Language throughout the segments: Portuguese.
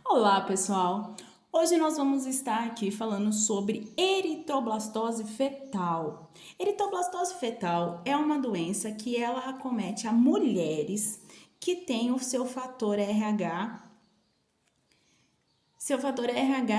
Olá, pessoal! Hoje nós vamos estar aqui falando sobre eritroblastose fetal. Eritroblastose fetal é uma doença que ela acomete a mulheres que têm o seu fator RH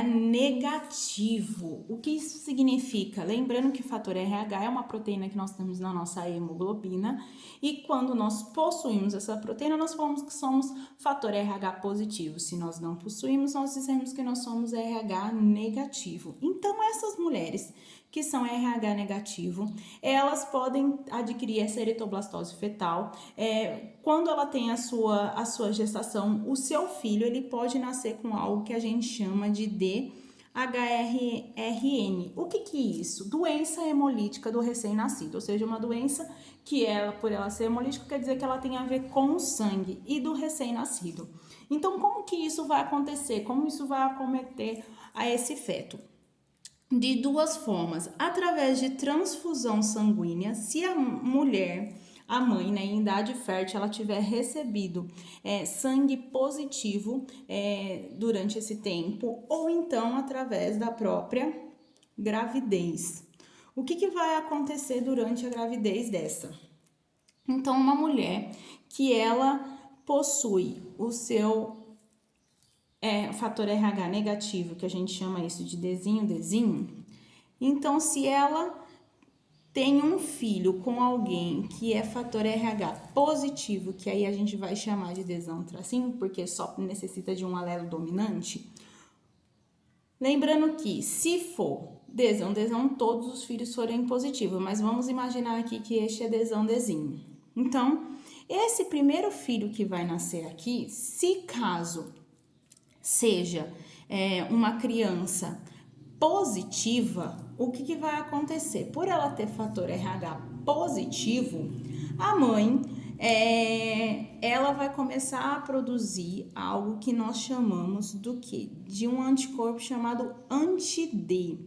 negativo. O que isso significa? Lembrando que o fator RH é uma proteína que nós temos na nossa hemoglobina e quando nós possuímos essa proteína, nós falamos que somos fator RH positivo. Se nós não possuímos, nós dizemos que nós somos RH negativo. Então, essas mulheres que são RH negativo, elas podem adquirir essa eritroblastose fetal. Quando ela tem a sua gestação, o seu filho ele pode nascer com algo que a gente chama de DHRN. O que é isso? Doença hemolítica do recém-nascido, ou seja, uma doença que ela, por ela ser hemolítica, quer dizer que ela tem a ver com o sangue e do recém-nascido. Então, como que isso vai acontecer? Como isso vai acometer a esse feto? De duas formas, através de transfusão sanguínea, se a mulher, a mãe, né, em idade fértil, ela tiver recebido sangue positivo durante esse tempo, ou então através da própria gravidez. O que vai acontecer durante a gravidez dessa? Então, uma mulher que ela possui o seu fator RH negativo, que a gente chama isso de Dzinho. Então, se ela tem um filho com alguém que é fator RH positivo, que aí a gente vai chamar de Dzão tracinho, porque só necessita de um alelo dominante. Lembrando que, se for Dzão, todos os filhos forem positivos, mas vamos imaginar aqui que este é Dzinho. Então, esse primeiro filho que vai nascer aqui, se caso seja uma criança positiva, o que vai acontecer? Por ela ter fator RH positivo, a mãe ela vai começar a produzir algo que nós chamamos do quê? De um anticorpo chamado anti-D.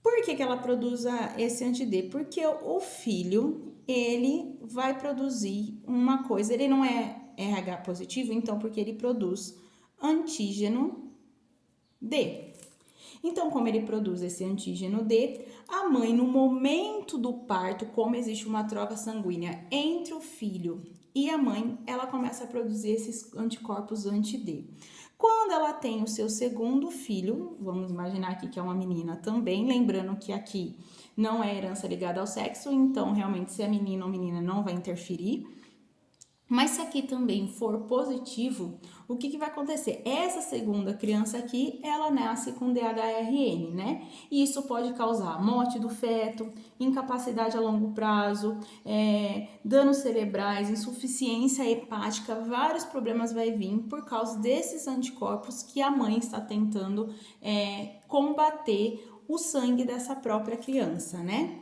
Por que ela produz esse anti-D? Porque o filho, ele vai produzir uma coisa, ele não é RH positivo, então porque ele produz antígeno D. Então, como ele produz esse antígeno D, a mãe, no momento do parto, como existe uma troca sanguínea entre o filho e a mãe, ela começa a produzir esses anticorpos anti-D. Quando ela tem o seu segundo filho, vamos imaginar aqui que é uma menina também, lembrando que aqui não é herança ligada ao sexo, então realmente se é menino ou menina não vai interferir. Mas se aqui também for positivo, o que vai acontecer? Essa segunda criança aqui, ela nasce com DHRN, né? E isso pode causar morte do feto, incapacidade a longo prazo, danos cerebrais, insuficiência hepática, vários problemas vai vir por causa desses anticorpos que a mãe está tentando combater o sangue dessa própria criança, né?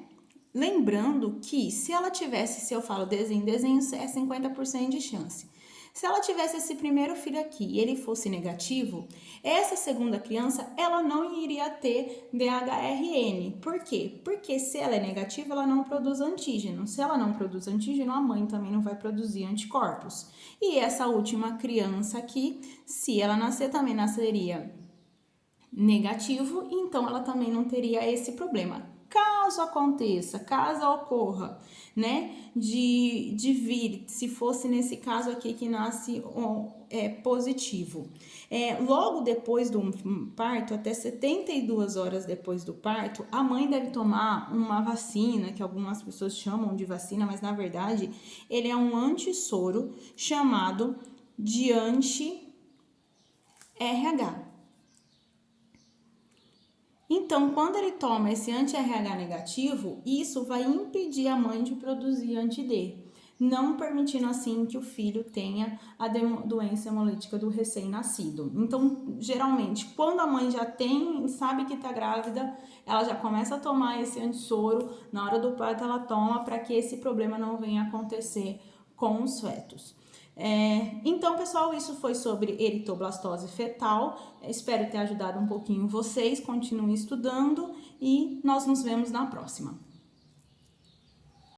Lembrando que se ela tivesse, se eu falo desenho é 50% de chance. Se ela tivesse esse primeiro filho aqui e ele fosse negativo, essa segunda criança, ela não iria ter DHRN. Por quê? Porque se ela é negativa, ela não produz antígeno. Se ela não produz antígeno, a mãe também não vai produzir anticorpos. E essa última criança aqui, se ela nascer, também nasceria negativo, então ela também não teria esse problema. Caso aconteça, caso ocorra, né, de vir, se fosse nesse caso aqui que nasce positivo. Logo depois do parto, até 72 horas depois do parto, a mãe deve tomar uma vacina, que algumas pessoas chamam de vacina, mas na verdade ele é um antissoro chamado de anti-RH. Então, quando ele toma esse anti-RH negativo, isso vai impedir a mãe de produzir anti-D, não permitindo assim que o filho tenha a doença hemolítica do recém-nascido. Então, geralmente, quando a mãe já sabe que está grávida, ela já começa a tomar esse antissoro, na hora do parto ela toma para que esse problema não venha acontecer com os fetos. Então, pessoal, isso foi sobre eritroblastose fetal. Espero ter ajudado um pouquinho vocês. Continuem estudando e nós nos vemos na próxima.